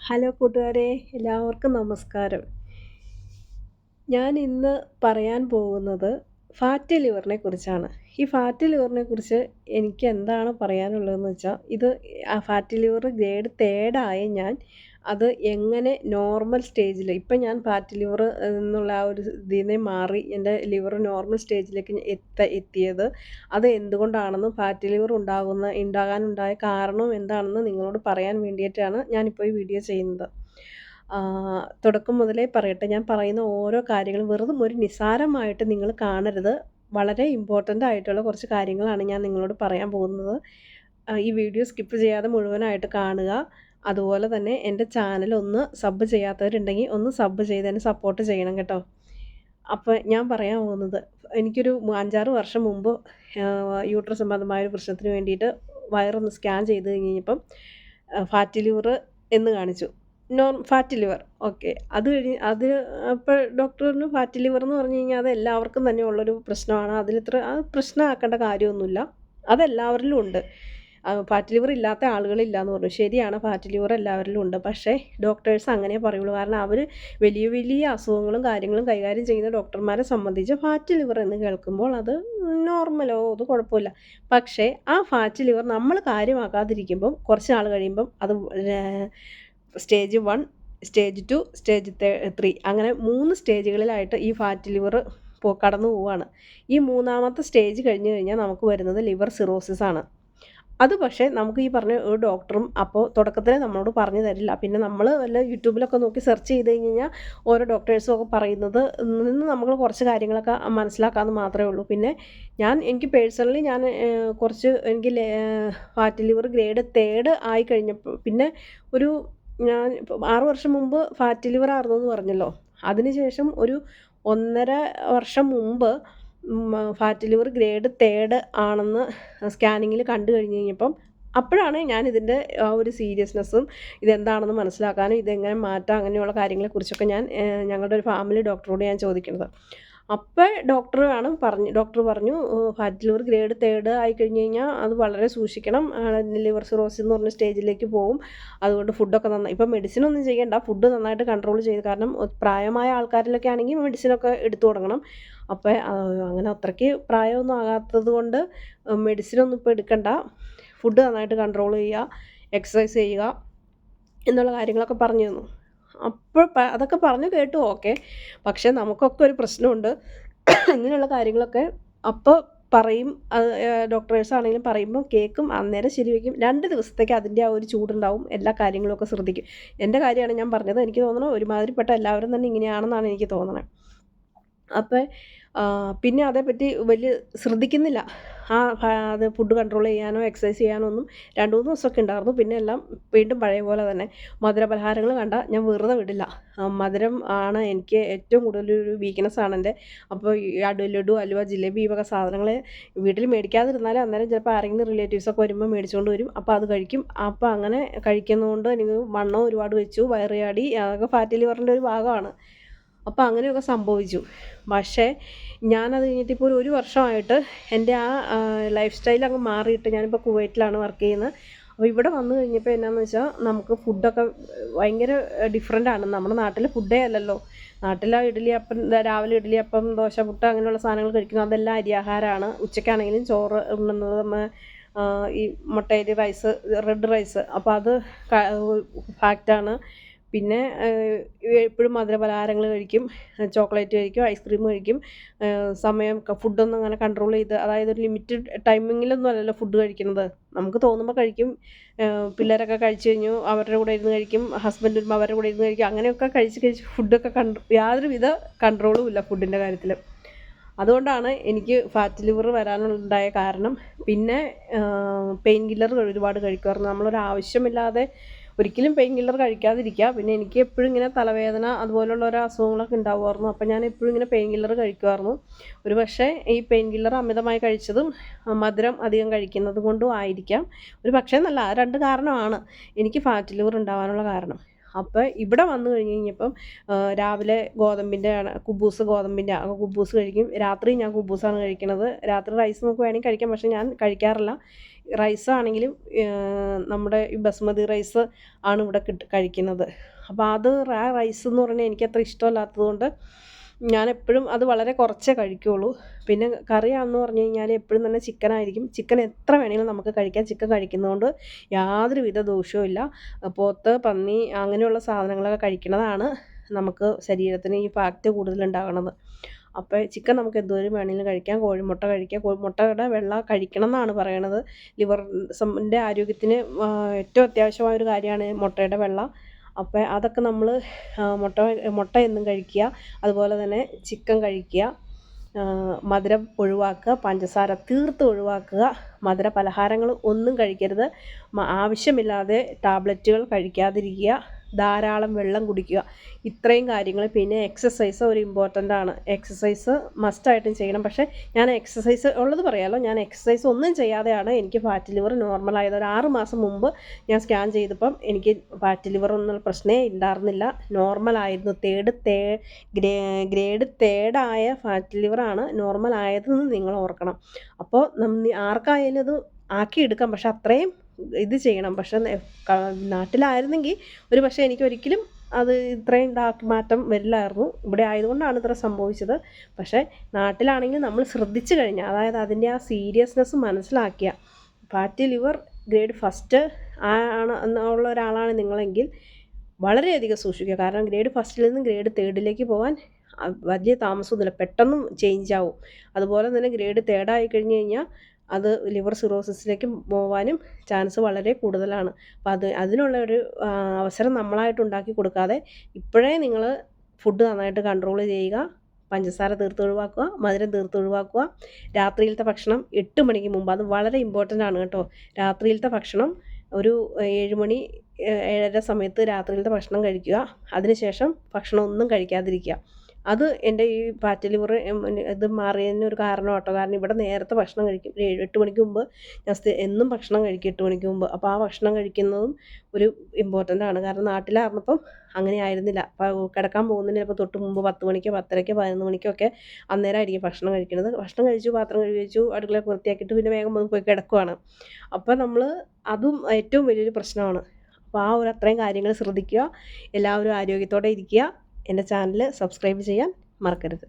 Hello കൂട്ടുകാരെ, എല്ലാവർക്കും നമസ്കാരം. ഞാൻ ഇന്ന് പറയാൻ പോകുന്നത് ഫാറ്റി ലിവറിനെ കുറിച്ചാണ്. ഈ ഫാറ്റി ലിവറിനെ കുറിച്ച് എനിക്ക് എന്താണ് പറയാനുള്ളതെന്ന് വെച്ചാൽ, ഫാറ്റി ലിവർ ഗ്രേഡ് തേർഡായ ഞാൻ അത് എങ്ങനെ നോർമൽ സ്റ്റേജിൽ ഇപ്പം ഞാൻ ഫാറ്റി ലിവർ എന്നുള്ള ആ ഒരു ഇതിനെ മാറി എൻ്റെ ലിവർ നോർമൽ സ്റ്റേജിലേക്ക് എത്തിയത് അത് എന്തുകൊണ്ടാണെന്നും ഫാറ്റി ലിവർ ഉണ്ടാകാനുണ്ടായ കാരണവും എന്താണെന്ന് നിങ്ങളോട് പറയാൻ വേണ്ടിയിട്ടാണ് ഞാനിപ്പോൾ ഈ വീഡിയോ ചെയ്യുന്നത്. തുടക്കം മുതലേ പറയട്ടെ, ഞാൻ പറയുന്ന ഓരോ കാര്യങ്ങളും വെറും ഒരു നിസ്സാരമായിട്ട് നിങ്ങൾ കാണരുത്. വളരെ ഇമ്പോർട്ടൻ്റ് ആയിട്ടുള്ള കുറച്ച് കാര്യങ്ങളാണ് ഞാൻ നിങ്ങളോട് പറയാൻ പോകുന്നത്. ഈ വീഡിയോ സ്കിപ്പ് ചെയ്യാതെ മുഴുവനായിട്ട് കാണുക. അതുപോലെ തന്നെ എൻ്റെ ചാനൽ ഒന്ന് സബ് ചെയ്യാത്തവരുണ്ടെങ്കിൽ ഒന്ന് സബ് ചെയ്ത് എന്നെ സപ്പോർട്ട് ചെയ്യണം കേട്ടോ. അപ്പോൾ ഞാൻ പറയാൻ പോകുന്നത്, എനിക്കൊരു 5-6 വർഷം മുമ്പ് യൂട്രസ് സംബന്ധമായ ഒരു പ്രശ്നത്തിന് വേണ്ടിയിട്ട് വയറൊന്ന് സ്കാൻ ചെയ്ത് കഴിഞ്ഞപ്പം ഫാറ്റി ലിവർ എന്ന് കാണിച്ചു. Fatty liver okay. അത് അപ്പോൾ ഡോക്ടർ പറഞ്ഞു ഫാറ്റി ലിവർ എന്ന് പറഞ്ഞു കഴിഞ്ഞാൽ അത് എല്ലാവർക്കും തന്നെ ഉള്ളൊരു പ്രശ്നമാണ്. അത് പ്രശ്നമാക്കേണ്ട കാര്യമൊന്നുമില്ല, അതെല്ലാവരിലും ഉണ്ട്. ഫാറ്റി ലിവർ ഇല്ലാത്ത ആളുകളില്ല എന്ന് പറഞ്ഞു. ശരിയാണ്, ഫാറ്റി ലിവർ എല്ലാവരിലും ഉണ്ട്. പക്ഷേ ഡോക്ടേഴ്സ് അങ്ങനെ പറയുള്ളൂ. കാരണം അവർ വലിയ വലിയ അസുഖങ്ങളും കാര്യങ്ങളും കൈകാര്യം ചെയ്യുന്ന ഡോക്ടർമാരെ സംബന്ധിച്ച് ഫാറ്റി ലിവർ എന്ന് കേൾക്കുമ്പോൾ അത് നോർമലോ, അത് കുഴപ്പമില്ല. പക്ഷേ ആ ഫാറ്റി ലിവർ നമ്മൾ കാര്യമാക്കാതിരിക്കുമ്പം കുറച്ച് നാൾ കഴിയുമ്പം അത് സ്റ്റേജ് 1, സ്റ്റേജ് 2, സ്റ്റേജ് 3 അങ്ങനെ 3 സ്റ്റേജുകളിലായിട്ട് ഈ ഫാറ്റി ലിവർ കടന്നു പോവുകയാണ്. ഈ 3ാമത്തെ സ്റ്റേജ് കഴിഞ്ഞ് കഴിഞ്ഞാൽ നമുക്ക് വരുന്നത് ലിവർ സിറോസിസ് ആണ്. അത് പക്ഷേ നമുക്ക് ഈ പറഞ്ഞ ഒരു ഡോക്ടറും അപ്പോൾ തുടക്കത്തിൽ നമ്മളോട് പറഞ്ഞു തരില്ല. പിന്നെ നമ്മൾ വല്ല യൂട്യൂബിലൊക്കെ നോക്കി സെർച്ച് ചെയ്ത് കഴിഞ്ഞാൽ ഓരോ ഡോക്ടേഴ്സും ഒക്കെ പറയുന്നത് നിന്ന് നമ്മൾ കുറച്ച് കാര്യങ്ങളൊക്കെ മനസ്സിലാക്കാമെന്ന് മാത്രമേ ഉള്ളൂ. പിന്നെ എനിക്ക് പേഴ്സണലി എനിക്ക് ഫാറ്റി ലിവർ ഗ്രേഡ് തേർഡ് ആയി കഴിഞ്ഞപ്പോൾ പിന്നെ ഞാൻ 6 വർഷം മുമ്പ് ഫാറ്റി ലിവർ ആയിരുന്നു എന്ന് പറഞ്ഞല്ലോ. അതിനുശേഷം ഒരു 1.5 വർഷം മുമ്പ് ഫാറ്റി ലിവർ ഗ്രേഡ് തേർഡ് ആണെന്ന് സ്കാനിങ്ങിൽ കണ്ടു കഴിഞ്ഞപ്പം അപ്പോഴാണ് ഞാൻ ഇതിൻ്റെ ആ ഒരു സീരിയസ്നെസ്സും ഇതെന്താണെന്ന് മനസ്സിലാക്കാനും ഇതെങ്ങനെ മാറ്റാം അങ്ങനെയുള്ള കാര്യങ്ങളെക്കുറിച്ചൊക്കെ ഞങ്ങളുടെ ഒരു ഫാമിലി ഡോക്ടറോട് ഞാൻ ചോദിക്കുന്നത്. അപ്പോൾ ഡോക്ടർ പറഞ്ഞു ഫാറ്റി ലിവർ ഗ്രേഡ് തേർഡ് ആയി കഴിഞ്ഞ് കഴിഞ്ഞാൽ അത് വളരെ സൂക്ഷിക്കണം, ലിവർ സിറോസിസ് എന്ന് പറഞ്ഞ സ്റ്റേജിലേക്ക് പോകും. അതുകൊണ്ട് ഫുഡൊക്കെ ഇപ്പം മെഡിസിനൊന്നും ചെയ്യേണ്ട, ഫുഡ് നന്നായിട്ട് കൺട്രോൾ ചെയ്ത്, കാരണം പ്രായമായ ആൾക്കാരിലൊക്കെ ആണെങ്കിൽ മെഡിസിനൊക്കെ എടുത്തു തുടങ്ങണം. അപ്പോൾ അങ്ങനെ അത്രയ്ക്ക് പ്രായമൊന്നും ആകാത്തത് കൊണ്ട് മെഡിസിനൊന്നും ഇപ്പോൾ എടുക്കണ്ട, ഫുഡ് നന്നായിട്ട് കൺട്രോൾ ചെയ്യുക, എക്സസൈസ് ചെയ്യുക എന്നുള്ള കാര്യങ്ങളൊക്കെ പറഞ്ഞു തന്നു. അപ്പോൾ അതൊക്കെ പറഞ്ഞു കേട്ടു, ഓക്കെ. പക്ഷേ നമുക്കൊക്കെ ഒരു പ്രശ്നമുണ്ട്. ഇങ്ങനെയുള്ള കാര്യങ്ങളൊക്കെ അപ്പോൾ പറയും, അത് ഡോക്ടേഴ്സ് ആണെങ്കിലും പറയുമ്പോൾ കേൾക്കും, അന്നേരം ശരിവയ്ക്കും. 2 ദിവസത്തേക്ക് അതിൻ്റെ ആ ഒരു ചൂടുണ്ടാവും, എല്ലാ കാര്യങ്ങളൊക്കെ ശ്രദ്ധിക്കും. എൻ്റെ കാര്യമാണ് ഞാൻ പറഞ്ഞത്. എനിക്ക് തോന്നുന്നു ഒരുമാതിരിപ്പെട്ട എല്ലാവരും തന്നെ ഇങ്ങനെയാണെന്നാണ് എനിക്ക് തോന്നുന്നത്. അപ്പോൾ പിന്നെ അതേപ്പറ്റി വലിയ ശ്രദ്ധിക്കുന്നില്ല. അത് ഫുഡ് കൺട്രോൾ ചെയ്യാനോ എക്സസൈസ് ചെയ്യാനോ ഒന്നും 2-3 ദിവസമൊക്കെ ഉണ്ടായിരുന്നു. പിന്നെ എല്ലാം വീണ്ടും പഴയ പോലെ തന്നെ. മധുരപലഹാരങ്ങൾ കണ്ടാൽ ഞാൻ വെറുതെ വിടില്ല. മധുരം ആണ് എനിക്ക് ഏറ്റവും കൂടുതലൊരു വീക്ക്നെസ്സാണ് എൻ്റെ. അപ്പോൾ ഈ ലഡു, അലുവ, ജിലേബി ഈ വക സാധനങ്ങൾ വീട്ടിൽ മേടിക്കാതിരുന്നാലും അന്നേരം ചിലപ്പോൾ ആരെങ്കിലും റിലേറ്റീവ്സൊക്കെ വരുമ്പോൾ മേടിച്ചുകൊണ്ട് വരും. അപ്പോൾ അത് കഴിക്കും. അപ്പോൾ അങ്ങനെ കഴിക്കുന്നതുകൊണ്ട് എനിക്ക് വണ്ണവും ഒരുപാട് വെച്ചു, വയറ് ചാടി, അതൊക്കെ ഫാറ്റി ലിവറിൻ്റെ ഒരു ഭാഗമാണ്. അപ്പോൾ അങ്ങനെയൊക്കെ സംഭവിച്ചു. പക്ഷേ ഞാനത് കഴിഞ്ഞിട്ട് ഇപ്പോൾ ഒരു വർഷമായിട്ട് എൻ്റെ ആ ലൈഫ് സ്റ്റൈൽ അങ്ങ് മാറിയിട്ട് ഞാനിപ്പോൾ കുവൈറ്റിലാണ് വർക്ക് ചെയ്യുന്നത്. അപ്പോൾ ഇവിടെ വന്നു കഴിഞ്ഞപ്പോൾ എന്നാന്ന് വെച്ചാൽ നമുക്ക് ഫുഡൊക്കെ ഭയങ്കര ഡിഫറൻ്റാണ്. നമ്മുടെ നാട്ടിലെ ഫുഡേ അല്ലല്ലോ. നാട്ടിലെ രാവിലെ ഇഡ്ഡലി അപ്പം ദോശ പുട്ട് അങ്ങനെയുള്ള സാധനങ്ങൾ കഴിക്കുന്നത്, അതെല്ലാം അരിയാഹാരമാണ്. ഉച്ചയ്ക്കാണെങ്കിലും ചോറ് ഉണ്ണുന്നത് ഈ മുട്ടയരി റൈസ്, റെഡ് റൈസ്, അപ്പോൾ അത് ഫാക്റ്റാണ്. പിന്നെ എപ്പോഴും മധുരപലഹാരങ്ങൾ കഴിക്കും, ചോക്ലേറ്റ് കഴിക്കും, ഐസ്ക്രീം കഴിക്കും. ഫുഡൊന്നും അങ്ങനെ കൺട്രോൾ ചെയ്ത്, അതായത് ഒരു ലിമിറ്റഡ് ടൈമിങ്ങിലൊന്നും അല്ലല്ലോ ഫുഡ് കഴിക്കുന്നത്. നമുക്ക് തോന്നുമ്പോൾ കഴിക്കും. പിള്ളേരൊക്കെ കഴിച്ചു കഴിഞ്ഞു അവരുടെ കൂടെ ഇരുന്ന് കഴിക്കും, ഹസ്ബൻഡ് വരുമ്പോൾ അവരുടെ കൂടെ ഇരുന്ന് കഴിക്കും. അങ്ങനെയൊക്കെ കഴിച്ച് ഫുഡൊക്കെ യാതൊരുവിധ കൺട്രോളും ഇല്ല ഫുഡിൻ്റെ കാര്യത്തിൽ. അതുകൊണ്ടാണ് എനിക്ക് ഫാറ്റ് ലിവർ വരാനുണ്ടായ കാരണം. പിന്നെ പെയിൻ കില്ലർ ഒരുപാട് കഴിക്കുമായിരുന്നു. നമ്മളൊരാവശ്യമില്ലാതെ ഒരിക്കലും പെയിൻ കില്ലർ കഴിക്കാതിരിക്കുക. പിന്നെ എനിക്ക് എപ്പോഴും ഇങ്ങനെ തലവേദന അതുപോലുള്ള ഓരോ അസുഖങ്ങളൊക്കെ ഉണ്ടാവുമായിരുന്നു. അപ്പോൾ ഞാൻ എപ്പോഴും ഇങ്ങനെ പെയിൻ കില്ലർ കഴിക്കുമായിരുന്നു. ഒരു പക്ഷേ ഈ പെയിൻ കില്ലർ അമിതമായി കഴിച്ചതും മധുരം അധികം കഴിക്കുന്നത് കൊണ്ടും ആയിരിക്കാം. ഒരു പക്ഷേ എന്നല്ല, 2 കാരണമാണ് എനിക്ക് ഫാറ്റ് ലിവർ ഉണ്ടാവാനുള്ള കാരണം. അപ്പോൾ ഇവിടെ വന്നു കഴിഞ്ഞ് കഴിഞ്ഞപ്പം രാവിലെ കുബൂസ് കഴിക്കും. രാത്രി ഞാൻ കുബൂസാണ് കഴിക്കുന്നത്. രാത്രി റൈസ് നമുക്ക് വേണമെങ്കിൽ കഴിക്കാം, പക്ഷേ ഞാൻ കഴിക്കാറില്ല. റൈസാണെങ്കിലും നമ്മുടെ ഈ ബസ്മതി റൈസ് ആണ് ഇവിടെ കഴിക്കുന്നത്. അപ്പോൾ അത് റൈസ് എന്ന് പറഞ്ഞാൽ എനിക്കത്ര ഇഷ്ടമല്ലാത്തതുകൊണ്ട് ഞാനെപ്പോഴും അത് വളരെ കുറച്ചേ കഴിക്കുകയുള്ളൂ. പിന്നെ കറിയാണെന്ന് പറഞ്ഞു കഴിഞ്ഞാൽ എപ്പോഴും തന്നെ ചിക്കനായിരിക്കും. ചിക്കൻ എത്ര വേണമെങ്കിലും നമുക്ക് കഴിക്കാം. ചിക്കൻ കഴിക്കുന്നതുകൊണ്ട് യാതൊരുവിധ ദോഷവും ഇല്ല. പോത്ത്, പന്നി അങ്ങനെയുള്ള സാധനങ്ങളൊക്കെ കഴിക്കുന്നതാണ് നമുക്ക് ശരീരത്തിന് ഈ ഫാറ്റ് കൂടുതലുണ്ടാകണത്. അപ്പോൾ ചിക്കൻ നമുക്ക് എന്തോരം വേണമെങ്കിലും കഴിക്കാം. കോഴിമുട്ട കഴിക്കാം. കോഴിമുട്ടയുടെ വെള്ള കഴിക്കണം എന്നാണ് പറയണത്. ലിവറിൻ്റെ ആരോഗ്യത്തിന് ഏറ്റവും അത്യാവശ്യമായ ഒരു കാര്യമാണ് മുട്ടയുടെ വെള്ള. അപ്പോൾ അതൊക്കെ നമ്മൾ മുട്ട എന്നും കഴിക്കുക. അതുപോലെ തന്നെ ചിക്കൻ കഴിക്കുക. മധുരം ഒഴിവാക്കുക. പഞ്ചസാര തീർത്ത് ഒഴിവാക്കുക. മധുര പലഹാരങ്ങൾ ഒന്നും കഴിക്കരുത്. ആവശ്യമില്ലാതെ ടാബ്ലറ്റുകൾ കഴിക്കാതിരിക്കുക. ധാരാളം വെള്ളം കുടിക്കുക. ഇത്രയും കാര്യങ്ങൾ. പിന്നെ എക്സസൈസ് ഒരു ഇമ്പോർട്ടൻ്റ് ആണ്. എക്സസൈസ് മസ്റ്റായിട്ടും ചെയ്യണം. പക്ഷേ ഞാൻ എക്സസൈസ് ഉള്ളത് പറയാമല്ലോ, ഞാൻ എക്സസൈസ് ഒന്നും ചെയ്യാതെയാണ് എനിക്ക് ഫാറ്റ് ലിവർ നോർമലായത്. ഒരു 6 മാസം മുമ്പ് ഞാൻ സ്കാൻ ചെയ്തപ്പം എനിക്ക് ഫാറ്റ് ലിവർ ഒന്നും പ്രശ്നമേ ഉണ്ടായിരുന്നില്ല. നോർമലായിരുന്നു. ഗ്രേഡ് തേർഡായ ഫാറ്റ് ലിവറാണ് നോർമലായതെന്ന് നിങ്ങൾ ഓർക്കണം. അപ്പോൾ ആർക്കായാലും അത് ആക്കിയെടുക്കാം. പക്ഷെ അത്രയും ഇത് ചെയ്യണം. പക്ഷെ നാട്ടിലായിരുന്നെങ്കിൽ ഒരു പക്ഷേ എനിക്കൊരിക്കലും അത് ഇത്രയും മാറ്റം വരില്ലായിരുന്നു. ഇവിടെ ആയതുകൊണ്ടാണ് ഇത്ര സംഭവിച്ചത്. പക്ഷേ നാട്ടിലാണെങ്കിൽ നമ്മൾ ശ്രദ്ധിച്ചു കഴിഞ്ഞാൽ, അതായത് അതിൻ്റെ ആ സീരിയസ്നെസ് മനസ്സിലാക്കിയ ഫാറ്റി ലിവർ ഗ്രേഡ് ഫസ്റ്റ് ആണ് എന്നുള്ള ഒരാളാണ് നിങ്ങളെങ്കിൽ വളരെയധികം സൂക്ഷിക്കുക. കാരണം ഗ്രേഡ് ഫസ്റ്റിൽ നിന്ന് ഗ്രേഡ് തേർഡിലേക്ക് പോകാൻ വലിയ താമസമൊന്നുമില്ല. പെട്ടെന്ന് ചേഞ്ച് ആവും. അതുപോലെ തന്നെ ഗ്രേഡ് തേർഡായി കഴിഞ്ഞ് കഴിഞ്ഞാൽ അത് ലിവർ സിറോസിസിലേക്ക് പോകാനും ചാൻസ് വളരെ കൂടുതലാണ്. അപ്പോൾ അതിനുള്ള ഒരു അവസരം നമ്മളായിട്ട് ഉണ്ടാക്കി കൊടുക്കാതെ ഇപ്പോഴേ നിങ്ങൾ ഫുഡ് നന്നായിട്ട് കൺട്രോൾ ചെയ്യുക. പഞ്ചസാര തീർത്ത് ഒഴിവാക്കുക. മധുരം തീർത്ത് ഒഴിവാക്കുക. രാത്രിയിലത്തെ ഭക്ഷണം 8 മണിക്ക് മുമ്പ്, അത് വളരെ ഇമ്പോർട്ടൻ്റ് ആണ് കേട്ടോ. രാത്രിയിലത്തെ ഭക്ഷണം ഒരു 7 മണി 7:30 സമയത്ത് രാത്രിയിലത്തെ ഭക്ഷണം കഴിക്കുക. അതിനുശേഷം ഭക്ഷണം ഒന്നും കഴിക്കാതിരിക്കുക. അത് എൻ്റെ ഈ ഫാറ്റ് ലിവർ ഇത് മാറിയതിനൊരു കാരണം കേട്ടോ. കാരണം ഇവിടെ നേരത്തെ ഭക്ഷണം കഴിക്കും. 8 മണിക്ക് മുമ്പ് ഞാൻ എന്നും ഭക്ഷണം കഴിക്കും 8 മണിക്ക് മുമ്പ്. അപ്പോൾ ആ ഭക്ഷണം കഴിക്കുന്നതും ഒരു ഇമ്പോർട്ടൻ്റ് ആണ്. കാരണം നാട്ടിലായിരുന്നപ്പം അങ്ങനെ ആയിരുന്നില്ല. അപ്പോൾ കിടക്കാൻ പോകുന്നതിന് ചിലപ്പോൾ തൊട്ട് മുമ്പ് 10 മണിക്കോ 10:30-ക്കോ 11 മണിക്കോ ഒക്കെ അന്നേരമായിരിക്കും ഭക്ഷണം കഴിക്കുന്നത്. ഭക്ഷണം കഴിച്ചു, പാത്രം കഴുകി വെച്ചു, അടുക്കള വൃത്തിയാക്കിയിട്ട് പിന്നെ വേഗം പോയി കിടക്കുവാണ്. അപ്പോൾ നമ്മൾ അതും ഏറ്റവും വലിയൊരു പ്രശ്നമാണ്. അപ്പോൾ ആ ഒരു അത്രയും കാര്യങ്ങൾ ശ്രദ്ധിക്കുക. എല്ലാവരും ആരോഗ്യത്തോടെ ഇരിക്കുക. എൻ്റെ ചാനൽ സബ്സ്ക്രൈബ് ചെയ്യാൻ മറക്കരുത്.